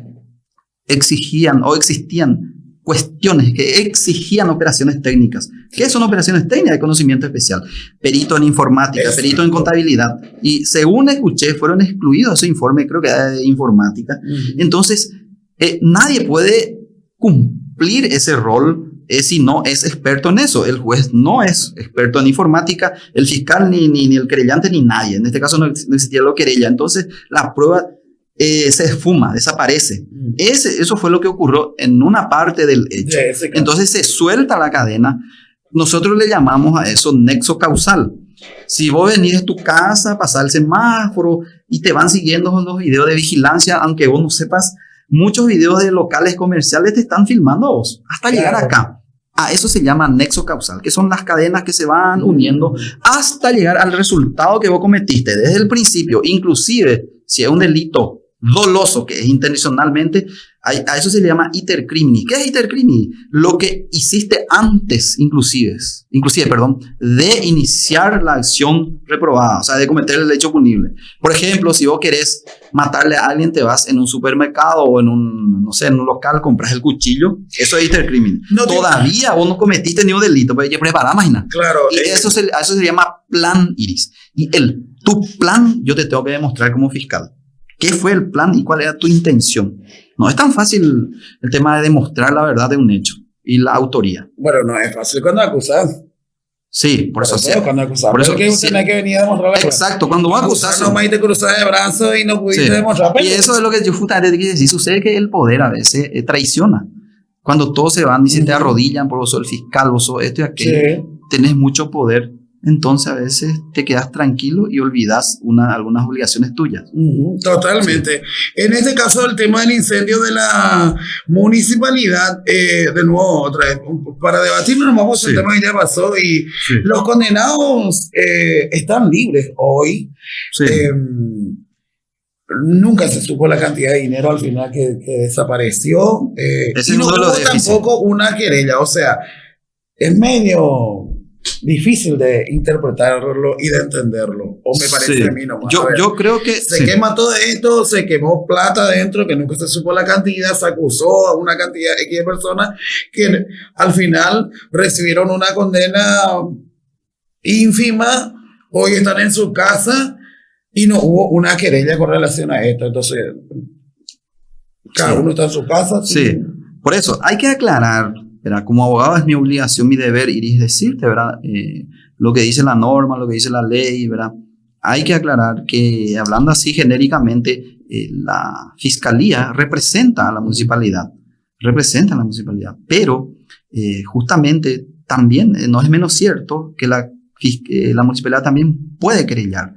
existían cuestiones que exigían operaciones técnicas. ¿Qué son operaciones técnicas? De conocimiento especial. Perito en informática, Exacto. perito en contabilidad. Y según escuché, fueron excluidos ese informe, creo que era de informática. Entonces, nadie puede cumplir ese rol si no es experto en eso. El juez no es experto en informática, el fiscal ni el querellante ni nadie. En este caso no existía la querella. Entonces, la prueba se esfuma, desaparece. Eso fue lo que ocurrió en una parte del hecho. De ese caso. Entonces se suelta la cadena. Nosotros le llamamos a eso nexo causal. Si vos venís de tu casa, pasás el semáforo y te van siguiendo los videos de vigilancia, aunque vos no sepas, muchos videos de locales comerciales te están filmando a vos hasta llegar Claro. acá. A eso se llama nexo causal, que son las cadenas que se van uniendo hasta llegar al resultado que vos cometiste desde el principio. Inclusive, si es un delito doloso, que es intencionalmente, a eso se le llama iter crimini. ¿Qué es iter crimini? Lo que hiciste antes, inclusive, de iniciar la acción reprobada, o sea, de cometer el hecho punible. Por ejemplo, si vos querés matarle a alguien, te vas en un supermercado o en un, no sé, en un local, compras el cuchillo, eso es iter crimini. No te- Todavía vos no cometiste ni un delito, pero ya preparás, imagina. Claro. Y a eso se llama plan, Iris. Y tu plan, yo te tengo que demostrar como fiscal. ¿Qué fue el plan y cuál era tu intención? No es tan fácil el tema de demostrar la verdad de un hecho y la autoría. Bueno, no es fácil cuando acusas. Sí, por eso sí. Cuando acusas. Por eso, Porque sí. tenés que venir a demostrar la verdad. Exacto, cuando vos acusás. Acusar nomás y te cruzas de brazos y no pudiste Sí. demostrar. Y eso es lo que yo justamente te quiero decir. Sucede que el poder a veces traiciona. Cuando todos se van y se te arrodillan por vos sos el fiscal, vos sos esto y aquello, Sí. tenés mucho poder. Entonces a veces te quedas tranquilo y olvidas algunas obligaciones tuyas. Totalmente. En este caso, el tema del incendio de la municipalidad, de nuevo, otra vez, para debatirlo, nos vamos al Sí. tema que ya pasó y los condenados están libres hoy. Sí. Nunca se supo la cantidad de dinero al final que desapareció. Ese Y no es uno de los hubo déficits. tampoco una querella. O sea, es medio difícil de interpretarlo y de entenderlo. O me parece Sí. a mí nomás. A ver, Yo creo que se sí. quema todo esto, se quemó plata adentro, que nunca se supo la cantidad, se acusó a una cantidad X de personas que al final recibieron una condena ínfima, hoy están en su casa y no hubo una querella con relación a esto. Entonces, cada Sí. uno está en su casa. Sí, por eso hay que aclarar, ¿verdad? Como abogado es mi obligación, mi deber, Iris, decirte, ¿verdad? Lo que dice la norma, lo que dice la ley, ¿verdad? Hay que aclarar que hablando así genéricamente, la fiscalía representa a la municipalidad, pero justamente también no es menos cierto que la municipalidad también puede querellar.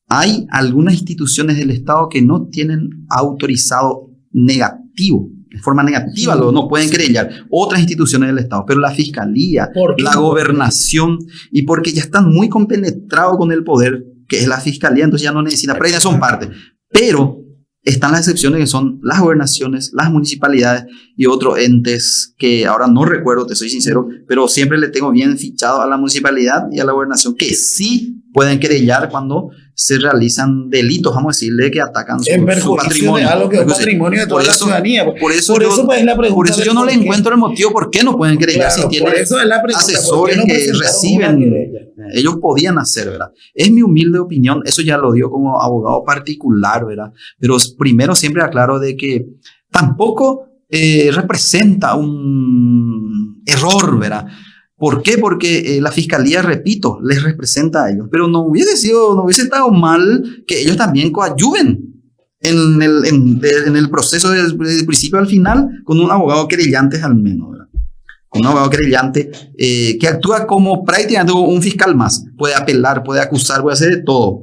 Hay algunas instituciones del Estado que no tienen autorizado negativo en forma negativa, no pueden querellar otras instituciones del Estado, pero la Fiscalía, la Gobernación, y porque ya están muy compenetrados con el poder, que es la Fiscalía, entonces ya no necesitan, pero ya son parte. Pero están las excepciones que son las gobernaciones, las municipalidades y otros entes que ahora no recuerdo, te soy sincero, pero siempre le tengo bien fichado a la municipalidad y a la gobernación que sí pueden querellar cuando se realizan delitos, vamos a decirle, que atacan su patrimonio. Algo que es patrimonio de toda la ciudadanía. Por eso yo no le encuentro el motivo por qué no pueden querellar, si tienen asesores que reciben. Ellos podían hacer, ¿verdad? Es mi humilde opinión, eso ya lo digo como abogado particular, ¿verdad? Pero primero siempre aclaro de que tampoco representa un error, ¿verdad? ¿Por qué? Porque la Fiscalía, repito, les representa a ellos. Pero no hubiese estado mal que ellos también coadyuven en el proceso del principio al final con un abogado querellante al menos, ¿verdad? Con un abogado querellante que actúa como prácticamente un fiscal más. Puede apelar, puede acusar, puede hacer de todo.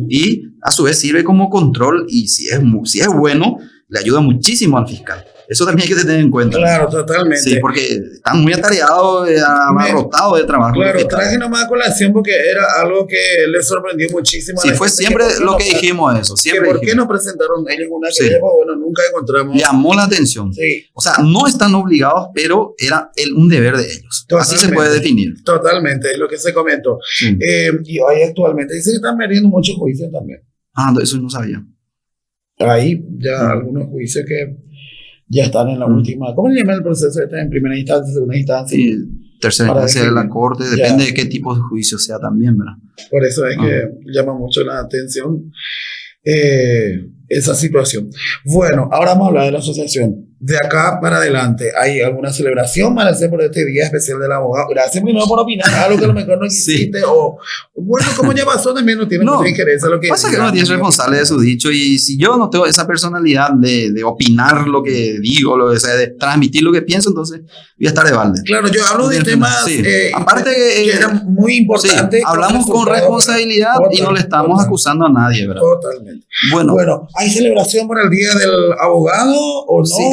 Y a su vez sirve como control y si es bueno, le ayuda muchísimo al fiscal. Eso también hay que tener en cuenta. Claro, totalmente. Sí, porque están muy atareados, abarrotados de trabajo. Claro, traje nomás a colación porque era algo que les sorprendió muchísimo. Sí, fue siempre lo que dijimos eso. Siempre ¿Por qué no presentaron ellos una querella? Bueno, nunca encontramos. Llamó la atención. Sí. O sea, no están obligados, pero era un deber de ellos. Totalmente. Así se puede definir. Totalmente, es lo que se comentó. Sí. Y hoy actualmente dice que están perdiendo muchos juicios también. Eso no sabía. Hay ya algunos juicios que ya están en la última. ¿Cómo se llama el proceso? ¿Está en primera instancia, segunda instancia? Sí, tercera instancia de la corte, depende de qué tipo de juicio sea también, ¿verdad? Por eso es que llama mucho la atención esa situación. Bueno, ahora vamos a hablar de la asociación. De acá para adelante, ¿hay alguna celebración para hacer por este Día Especial del Abogado? Gracias primero por opinar, algo que a lo mejor no existe, sí. O bueno, como ya pasó, también no tiene mucha injerencia lo que pasa que uno tiene responsable de su dicho, y si yo no tengo esa personalidad de opinar lo que digo, de transmitir lo que pienso, entonces voy a estar de balde. Claro, yo hablo de temas aparte que eran muy importantes. Sí, hablamos con responsabilidad y no le estamos acusando a nadie, ¿verdad? Totalmente. Bueno, ¿hay celebración por el Día del Abogado o no? Sí,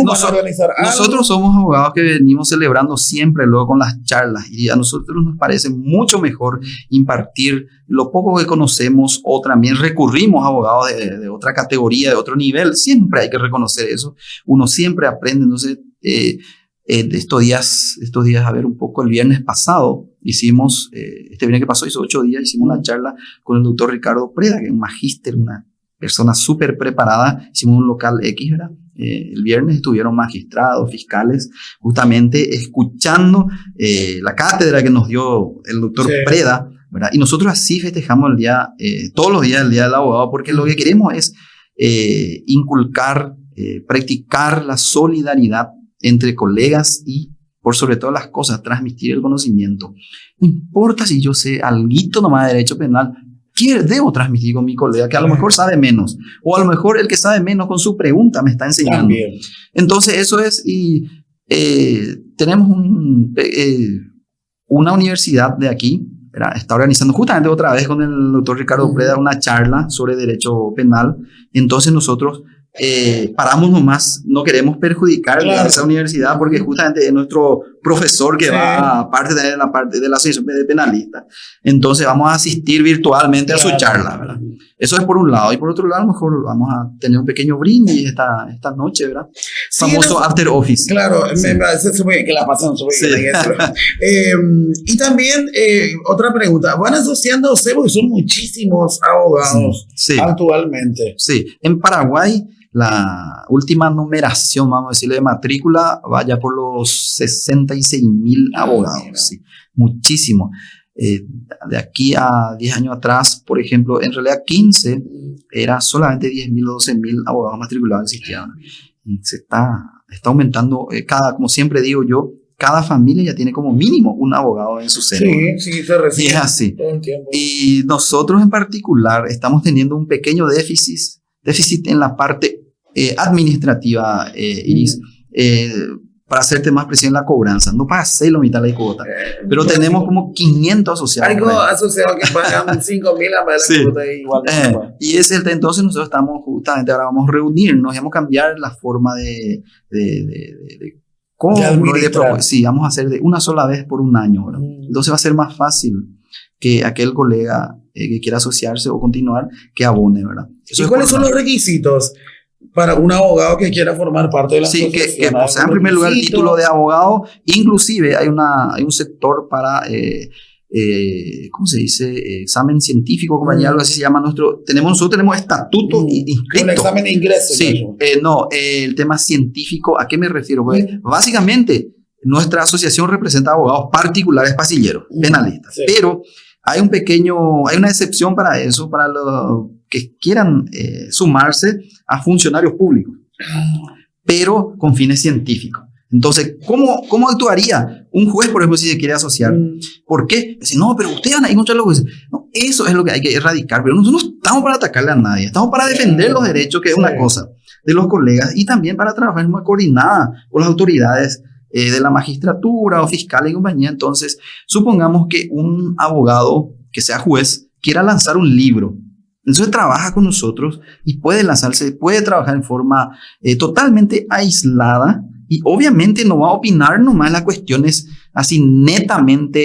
nosotros somos abogados que venimos celebrando siempre luego con las charlas, y a nosotros nos parece mucho mejor impartir lo poco que conocemos, o también recurrimos a abogados de otra categoría, de otro nivel. Siempre hay que reconocer eso, uno siempre aprende. Entonces estos días, a ver, un poco el viernes pasado hicimos, este viernes que pasó, hizo 8 días, hicimos una charla con el doctor Ricardo Preda, que es un magíster, una persona súper preparada. Hicimos un local X, ¿verdad? El viernes estuvieron magistrados, fiscales, justamente escuchando la cátedra que nos dio el doctor Preda, ¿verdad? Y nosotros así festejamos el día, todos los días el Día del Abogado, porque lo que queremos es inculcar, practicar la solidaridad entre colegas y, por sobre todas las cosas, transmitir el conocimiento. No importa si yo sé alguito nomás de derecho penal, ¿qué debo transmitir con mi colega que a lo mejor sabe menos? O a lo mejor el que sabe menos con su pregunta me está enseñando. También. Entonces eso es, y tenemos una universidad de aquí, ¿verdad? Está organizando justamente otra vez con el doctor Ricardo Preda una charla sobre derecho penal. Entonces nosotros paramos nomás, no queremos perjudicar a esa universidad, porque justamente es nuestro profesor que va a parte de la asociación de penalistas. Entonces vamos a asistir virtualmente a su charla, ¿verdad? Eso es por un lado. Y por otro lado, a lo mejor vamos a tener un pequeño brindis esta noche, ¿verdad? Sí, famoso after office. Claro, me parece que la pasan súper bien. Y también, otra pregunta. ¿Van asociándose? Porque son muchísimos abogados actualmente. Sí, en Paraguay la última numeración, vamos a decirle, de matrícula vaya por los 66,000 abogados. Sí, muchísimo. De aquí a 10 años atrás, por ejemplo, en realidad 15, era solamente 10,000 o 12,000 abogados matriculados existían. Y se está aumentando, como siempre digo yo, cada familia ya tiene como mínimo un abogado en su seno. Sí, se recibe. Y es así. Y nosotros en particular estamos teniendo un pequeño déficit en la parte administrativa, Iris. para hacerte más presión en la cobranza. No pagas 6 la mitad de la cuota. Pero tenemos como 500 asociados. Hay como asociados que pagan 5.000 a más de la cuota igual. Y ese es el tema. Entonces nosotros estamos justamente, ahora vamos a reunirnos y vamos a cambiar la forma de cómo. Sí, vamos a hacer de una sola vez por un año. ¿Verdad? Entonces va a ser más fácil que aquel colega que quiera asociarse o continuar, que abone, ¿verdad? ¿Y cuáles son los requisitos para un abogado que quiera formar parte de la asociación? Sí, que posea en primer lugar el título de abogado. Inclusive hay un sector para, ¿cómo se dice? Examen científico, compañía, algo así se llama nuestro. Nosotros tenemos estatuto inscrito. Un examen de ingreso. Sí, el tema científico, ¿a qué me refiero? Pues, básicamente, nuestra asociación representa abogados particulares pasilleros, penalistas. Sí. Pero hay una excepción para eso, para los que quieran sumarse a funcionarios públicos, pero con fines científicos. Entonces, ¿cómo actuaría un juez, por ejemplo, si se quiere asociar? ¿Por qué? Dice, no, pero ustedes van a ir contra los jueces. No, eso es lo que hay que erradicar, pero nosotros no estamos para atacarle a nadie, estamos para defender los derechos, que es una cosa, de los colegas, y también para trabajar en una coordinada con las autoridades de la magistratura o fiscal y compañía. Entonces, supongamos que un abogado que sea juez quiera lanzar un libro. Entonces trabaja con nosotros y puede trabajar en forma totalmente aislada, y obviamente no va a opinar nomás en las cuestiones así netamente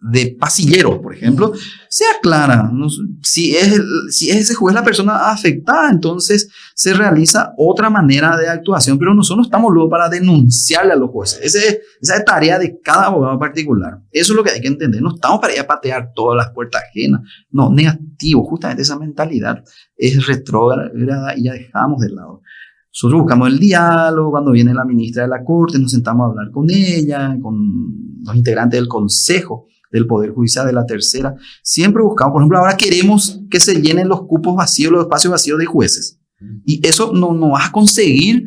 de pasillero, por ejemplo. Sea clara, si es ese juez la persona afectada, entonces se realiza otra manera de actuación, pero nosotros no estamos luego para denunciarle a los jueces. Esa es tarea de cada abogado particular. Eso es lo que hay que entender. No estamos para ir a patear todas las puertas ajenas. No, negativo. Justamente esa mentalidad es retrógrada y ya dejamos de lado. Nosotros buscamos el diálogo. Cuando viene la ministra de la Corte, nos sentamos a hablar con ella, con los integrantes del Consejo del Poder Judicial de la Tercera. Siempre buscamos, por ejemplo, ahora queremos que se llenen los cupos vacíos, los espacios vacíos de jueces. Y eso no vas a conseguir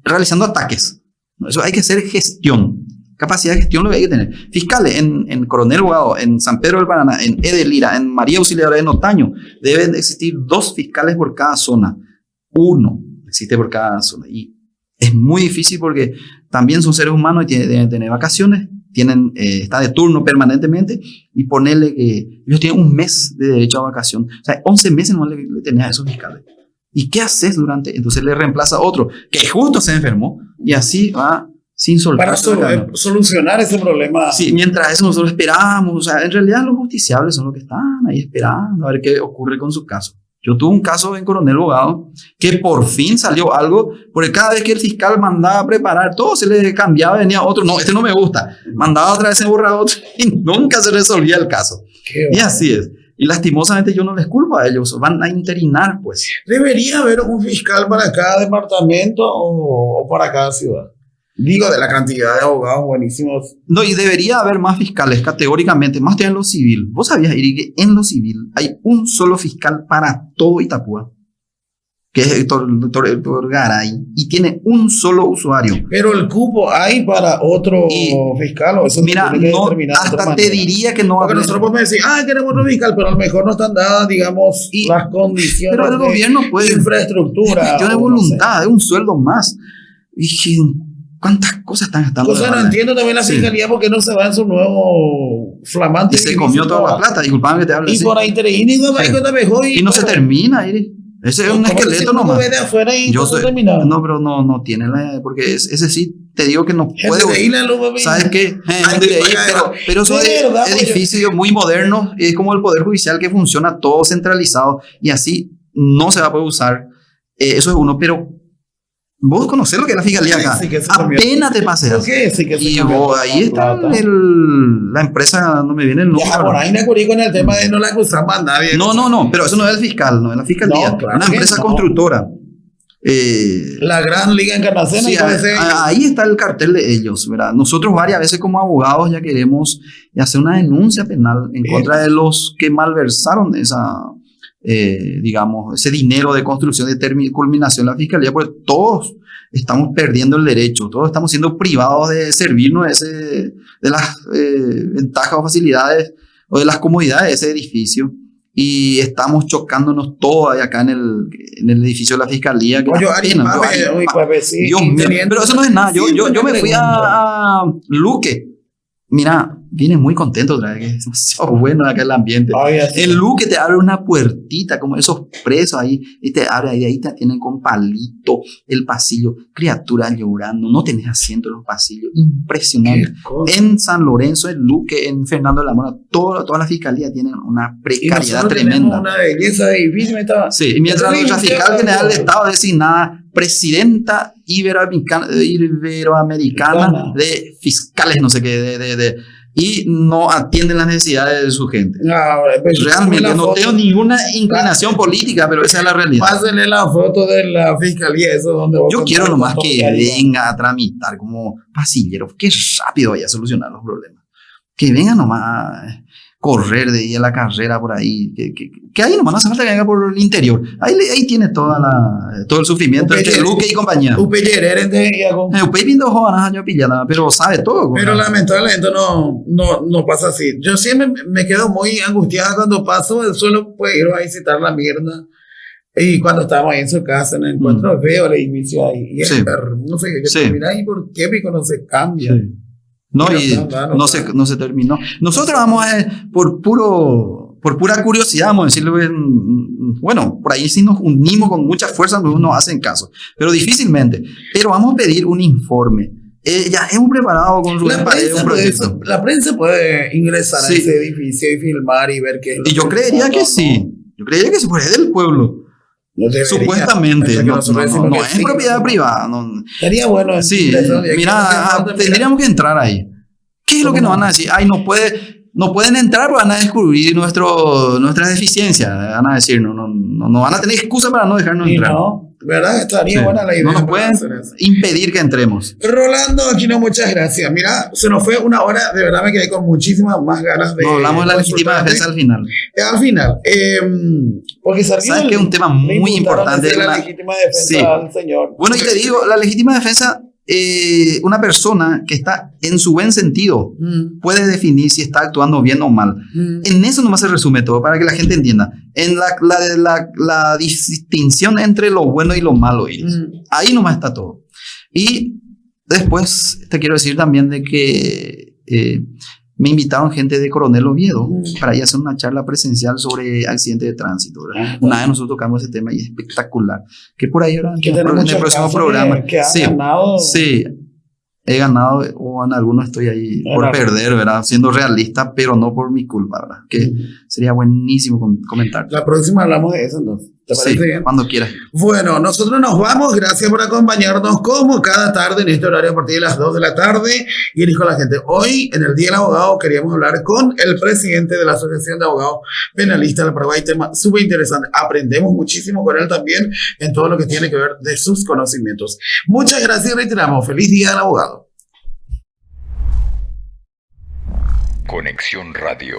realizando ataques. Eso hay que hacer gestión. Capacidad de gestión lo que hay que tener. Fiscales en Coronel Bogado, en San Pedro del Paraná, en Edelira, en María Auxiliadora de Notaño, deben existir 2 fiscales por cada zona. 1 existe por cada zona. Y es muy difícil porque también son seres humanos y deben tener vacaciones, está de turno permanentemente, y ponerle que ellos tienen un mes de derecho a vacación. O sea, 11 meses no le tenés a esos fiscales. ¿Y qué haces durante? Entonces le reemplaza a otro que justo se enfermó y así va sin soltar. Para solucionar ese problema. Sí, mientras eso nosotros esperamos. O sea, en realidad los justiciables son los que están ahí esperando a ver qué ocurre con su caso. Yo tuve un caso en Coronel Bogado que por fin salió algo, porque cada vez que el fiscal mandaba a preparar todo, se le cambiaba, venía otro, no, este no me gusta, mandaba otra vez en borrador y nunca se resolvía el caso. Y así es. Y lastimosamente yo no les culpo a ellos, van a interinar, pues. ¿Debería haber un fiscal para cada departamento o para cada ciudad? Digo, de la cantidad de abogados buenísimos. No, y debería haber más fiscales, categóricamente, más en lo civil. ¿Vos sabías, Iri, que en lo civil hay un solo fiscal para todo Itapúa? Que es el doctor Garay, y tiene un solo usuario. Pero el cupo hay para otro fiscal, o eso mira, no, hasta te diría que no. Porque nosotros podemos decir, queremos otro fiscal, pero a lo mejor no están dadas, digamos, las condiciones. Pero el gobierno puede. Infraestructura. Es cuestión de voluntad, es un sueldo más. Y ¿cuántas cosas están gastando? Cosa no entiendo también la fiscalía porque no se va en su nuevo flamante. Y se comió toda la plata, disculpame que te hable así. Y por ahí y no se termina, Iri. Ese es un esqueleto nomás. No, pero no tiene porque ese sí te digo que no puede. ¿Sabes qué? Pero eso es edificio muy moderno, es como el Poder Judicial que funciona todo centralizado y así no se va a poder usar. Eso es uno, pero vos conocés lo que es la fiscalía acá. Sí, apenas te paseas. Y vos, ahí está la empresa, no me viene el nombre. Ya, por ahí me acordé con el tema de no la acusamos a nadie. No, pero eso no es el fiscal, no es la fiscalía. No, claro, una empresa constructora. La Gran Liga Encarnación. Sí, ahí está el cartel de ellos, ¿verdad? Nosotros varias veces como abogados ya queremos hacer una denuncia penal en contra de los que malversaron ese dinero de construcción de culminación de la fiscalía, porque todos estamos perdiendo el derecho, todos estamos siendo privados de servirnos de las ventajas o facilidades o de las comodidades de ese edificio, y estamos chocándonos todos ahí acá en el edificio de la fiscalía. Que Oye, da pena, sí, Dios mío, pero eso no es nada. Yo me fui a Luque. Mira, viene muy contento otra vez, que es demasiado bueno acá el ambiente. Ay, así. El Luque te abre una puertita, como esos presos ahí, y te abre ahí te tienen con palito el pasillo, criaturas llorando, no tenés asiento en los pasillos, impresionante. En San Lorenzo, en Luque, en Fernando de la Mora, toda la fiscalía tienen una precariedad tremenda. Una belleza de edificio. Sí, y mientras nuestra fiscal general de Estado designada presidenta iberoamericana de fiscales, no sé qué, y no atienden las necesidades de su gente. No, pues, Realmente no tengo ninguna inclinación política, pero esa es la realidad. Pásenle la foto de la fiscalía, eso es donde Yo quiero nomás que venga a tramitar como pasillero, que rápido vaya a solucionar los problemas. Que venga nomás a correr de ahí a la carrera por ahí, que ahí nomás no hace falta que venga por el interior. Ahí tiene todo el sufrimiento entre Luque y compañía. Upey viendo jóvenes años pillada, pero sabe todo. Pero lamentablemente no pasa así. Yo siempre me quedo muy angustiada cuando paso, solo puedo ir a visitar la Mirna. Y cuando estamos ahí en su casa, en el encuentro, veo el edificio ahí. Y es hermoso. Mira, ¿y por qué Pico no se cambia? Sí. No, y no se terminó. Nosotros vamos por pura curiosidad, vamos a decirlo. Bueno, por ahí sí nos unimos con mucha fuerza, nos hacen caso, pero difícilmente. Pero vamos a pedir un informe. Ya hemos preparado con Rubén Paredes un proyecto. La prensa puede ingresar a ese edificio y filmar y ver qué es lo que yo creería que sí. Yo creería que se puede del pueblo. No supuestamente, no es propiedad privada. Sería bueno. Sí, mira, tendríamos que entrar ahí. ¿Qué es lo que nos van a decir? Ay, no pueden entrar, pero van a descubrir nuestras deficiencias. Van a decir, no van a tener excusa para no dejarnos entrar. No, ¿verdad? Estaría buena la idea. No nos pueden impedir que entremos. Rolando Aquino, muchas gracias. Mira, se nos fue una hora. De verdad me quedé con muchísimas más ganas de. No, hablamos de la legítima defensa al final. Al final. Porque sabes que es un tema muy importante. De la legítima defensa al señor. Bueno, y te digo, la legítima defensa. Una persona que está en su buen sentido puede definir si está actuando bien o mal. En eso nomás se resume todo, para que la gente entienda. En la distinción entre lo bueno y lo malo. Ahí nomás está todo. Y después te quiero decir también de que me invitaron gente de Coronel Oviedo para ir a hacer una charla presencial sobre accidentes de tránsito. Una vez nosotros tocamos ese tema y es espectacular. Que por ahí ahora en el próximo programa. Sí, he ganado, o en algunos estoy ahí por perder, ¿verdad? Siendo realista, pero no por mi culpa, ¿verdad? Que sería buenísimo comentar. La próxima hablamos de eso, entonces. ¿Te parece bien? Cuando quieras. Bueno, nosotros nos vamos. Gracias por acompañarnos como cada tarde en este horario a partir de las 2 de la tarde. Y elijo a la gente. Hoy, en el Día del Abogado, queríamos hablar con el presidente de la Asociación de Abogados Penalistas del Paraguay. Tema súper interesante. Aprendemos muchísimo con él también en todo lo que tiene que ver de sus conocimientos. Muchas gracias y reiteramos. Feliz Día del Abogado. Conexión Radio.